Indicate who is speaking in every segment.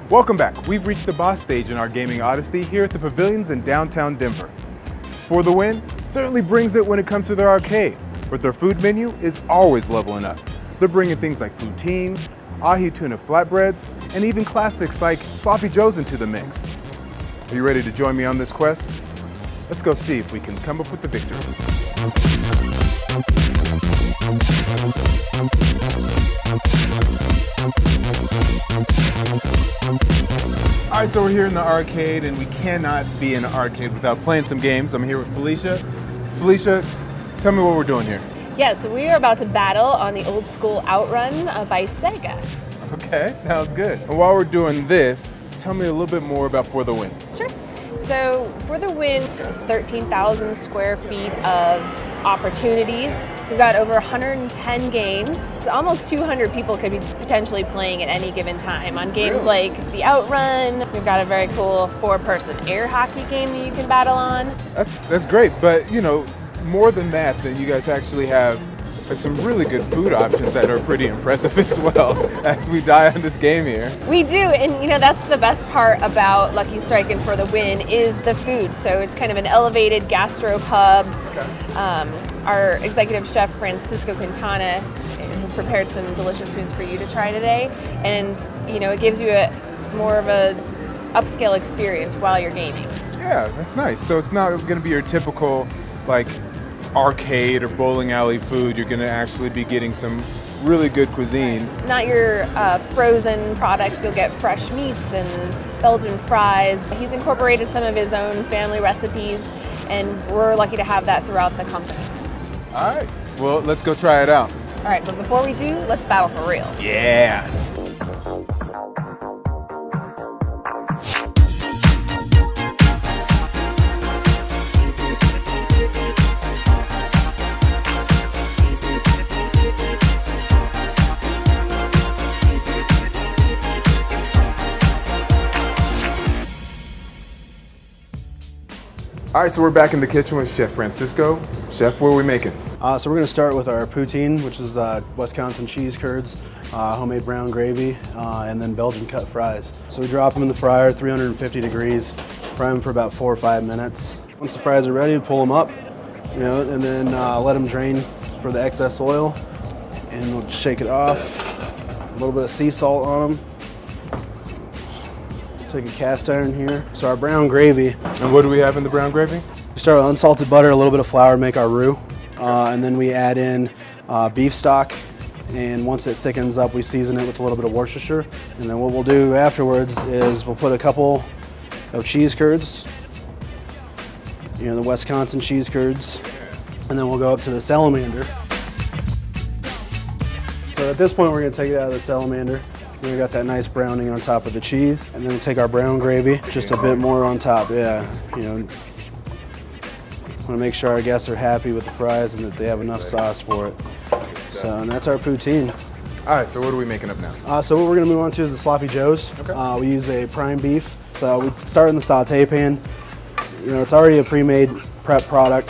Speaker 1: Welcome back. We've reached the boss stage in our gaming odyssey here at the Pavilions in downtown Denver. For the Win certainly brings it when it comes to their arcade, but their food menu is always leveling up. They're bringing things like poutine, ahi tuna flatbreads, and even classics like sloppy joes into the mix. Are you ready to join me on this quest? Let's go see if we can come up with the victory. All right, so we're here in the arcade, and we cannot be in an arcade without playing some games. I'm here with Felicia. Felicia, tell me what we're doing here.
Speaker 2: Yeah, so we are about to battle on the old school Outrun by Sega.
Speaker 1: Okay, sounds good. And while we're doing this, tell me a little bit more about For the Win.
Speaker 2: Sure. So For the Win, it's 13,000 square feet of opportunities. We've got over 110 games. So almost 200 people could be potentially playing at any given time on games like the Outrun. We've got a very cool 4-person air hockey game that you can battle on.
Speaker 1: That's great, but you know, more than that, then you guys actually have like some really good food options that are pretty impressive as well as we die on this game here.
Speaker 2: We do, and you know, that's the best part about Lucky Strike and For the Win is the food. So it's kind of an elevated gastro pub. Okay. Our executive chef, Francisco Quintana, has prepared some delicious foods for you to try today. And you know, it gives you more of a upscale experience while you're gaming. Yeah,
Speaker 1: that's nice. So it's not gonna be your typical like arcade or bowling alley food. You're gonna actually be getting some really good cuisine.
Speaker 2: Not your frozen products. You'll get fresh meats and Belgian fries. He's incorporated some of his own family recipes, and we're lucky to have that throughout the company.
Speaker 1: All right, well, let's go try it out.
Speaker 2: All right, but before we do, let's battle for real.
Speaker 1: Yeah. All right, so we're back in the kitchen with Chef Francisco. Chef, what are we making?
Speaker 3: So we're going to start with our poutine, which is Wisconsin cheese curds, homemade brown gravy, and then Belgian cut fries. So we drop them in the fryer, 350 degrees, fry them for about 4 or 5 minutes. Once the fries are ready, we pull them up, you know, and then let them drain for the excess oil, and we'll shake it off. A little bit of sea salt on them. Take a cast iron here. So our brown gravy.
Speaker 1: And what do we have in the brown gravy?
Speaker 3: We start with unsalted butter, a little bit of flour, make our roux. And then we add in beef stock. And once it thickens up, we season it with a little bit of Worcestershire. And then what we'll do afterwards is we'll put a couple of cheese curds. You know, the Wisconsin cheese curds. And then we'll go up to the salamander. So at this point, we're gonna take it out of the salamander. We got that nice browning on top of the cheese, and then we'll take our brown gravy, just a bit more on top. Yeah, you know, want to make sure our guests are happy with the fries and that they have enough sauce for it. So, and that's our poutine.
Speaker 1: All right, so what are we making up now?
Speaker 3: So what we're gonna move on to is the sloppy joes. Okay. We use a prime beef. So we start in the saute pan. You know, it's already a pre-made prep product.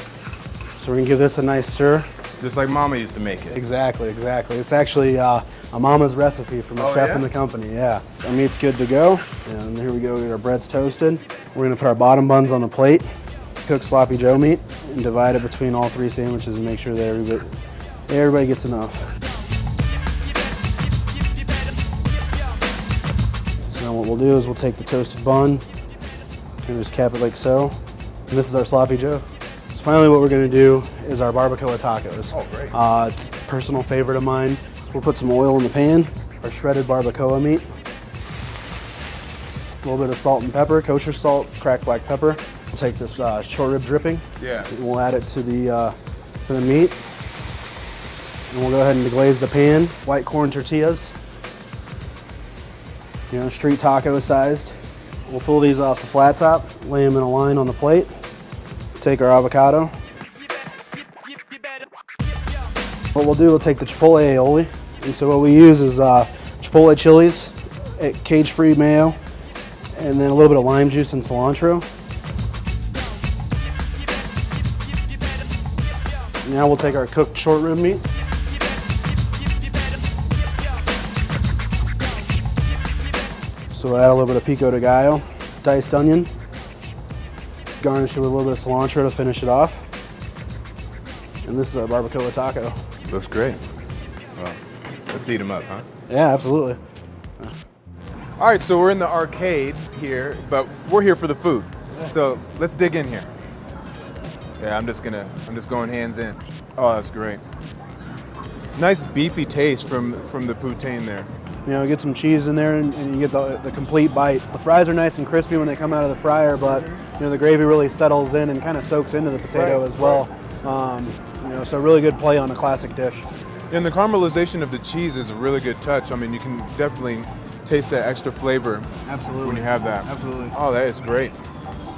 Speaker 3: So we're gonna give this a nice stir.
Speaker 1: Just like Mama used to make it.
Speaker 3: Exactly, exactly. It's actually a Mama's recipe from the chef in the company, yeah. Our meat's good to go, and here we go, we get our breads toasted. We're gonna put our bottom buns on the plate, cook sloppy joe meat, and divide it between all 3 sandwiches and make sure that everybody gets enough. So now what we'll do is we'll take the toasted bun and just cap it like so. And this is our sloppy joe. So finally what we're gonna do is our Barbacoa Tacos.
Speaker 1: Oh, great.
Speaker 3: It's a personal favorite of mine. We'll put some oil in the pan, our shredded barbacoa meat, a little bit of salt and pepper, kosher salt, cracked black pepper. We'll take this short rib dripping, and we'll add it to the meat. And we'll go ahead and deglaze the pan. White corn tortillas, you know, street taco sized. We'll pull these off the flat top, lay them in a line on the plate. Take our avocado. What we'll do, we'll take the chipotle aioli. And so what we use is chipotle chilies, cage-free mayo, and then a little bit of lime juice and cilantro. Now we'll take our cooked short rib meat. So we'll add a little bit of pico de gallo, diced onion, garnish it with a little bit of cilantro to finish it off. And this is our Barbacoa Taco.
Speaker 1: Looks great. Well, let's eat them up, huh?
Speaker 3: Yeah, absolutely.
Speaker 1: All right, so we're in the arcade here, but we're here for the food. So let's dig in here. Yeah, I'm just going hands in. Oh, that's great. Nice beefy taste from the poutine there.
Speaker 3: You know, get some cheese in there and you get the complete bite. The fries are nice and crispy when they come out of the fryer, but you know, the gravy really settles in and kind of soaks into the potato as well. You know, so really good play on a classic dish.
Speaker 1: And the caramelization of the cheese is a really good touch. I mean, you can definitely taste that extra flavor.
Speaker 3: Absolutely.
Speaker 1: When you have that.
Speaker 3: Absolutely.
Speaker 1: Oh, that is great.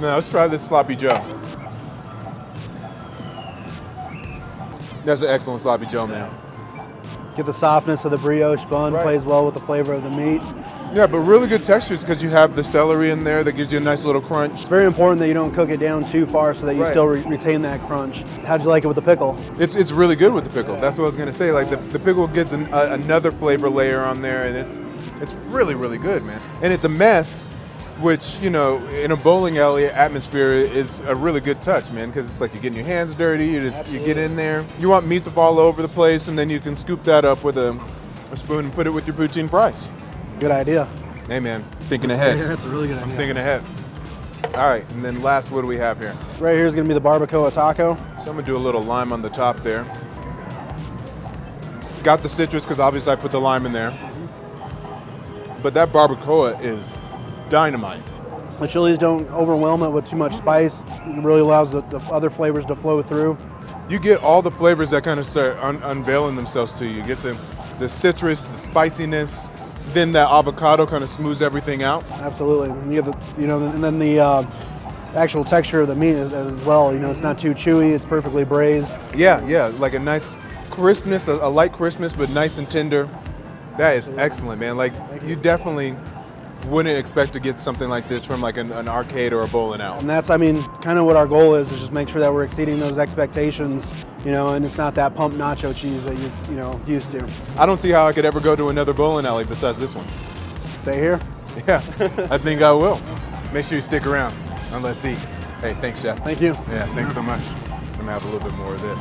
Speaker 1: Now let's try this sloppy Joe. That's an excellent sloppy Joe, man.
Speaker 3: Get the softness of the brioche bun, plays well with the flavor of the meat.
Speaker 1: Yeah, but really good textures because you have the celery in there that gives you a nice little crunch.
Speaker 3: It's very important that you don't cook it down too far so that you still retain that crunch. How'd you like it with the pickle?
Speaker 1: It's really good with the pickle. That's what I was gonna say. Like the pickle gets another flavor layer on there, and it's really, really good, man. And it's a mess, which, you know, in a bowling alley atmosphere is a really good touch, man, because it's like you're getting your hands dirty, you get in there. You want meat to fall all over the place, and then you can scoop that up with a spoon and put it with your poutine fries.
Speaker 3: Good idea.
Speaker 1: Hey, man, thinking ahead.
Speaker 3: Yeah, that's a really good idea.
Speaker 1: Thinking ahead. All right, and then last, what do we have here?
Speaker 3: Right here is going to be the Barbacoa Taco.
Speaker 1: So I'm gonna do a little lime on the top there. Got the citrus, because obviously I put the lime in there. But that barbacoa is dynamite.
Speaker 3: The chilies don't overwhelm it with too much spice. It really allows the other flavors to flow through.
Speaker 1: You get all the flavors that kind of start unveiling themselves to you. You get the citrus, the spiciness, then that avocado kind of smooths everything out.
Speaker 3: Absolutely. You get the, you know, and then the actual texture of the meat as well. You know, it's not too chewy. It's perfectly braised.
Speaker 1: Yeah, like a nice crispness, a light crispness, but nice and tender. That is excellent, man. Like, you definitely wouldn't expect to get something like this from like an arcade or a bowling alley.
Speaker 3: And that's, I mean, kind of what our goal is just make sure that we're exceeding those expectations, you know, and it's not that pump nacho cheese that you're, you know, used to.
Speaker 1: I don't see how I could ever go to another bowling alley besides this one.
Speaker 3: Stay here?
Speaker 1: Yeah, I think I will. Make sure you stick around and let's eat. Hey, thanks, Chef.
Speaker 3: Thank you.
Speaker 1: Yeah, thanks so much. I'm gonna have a little bit more of this.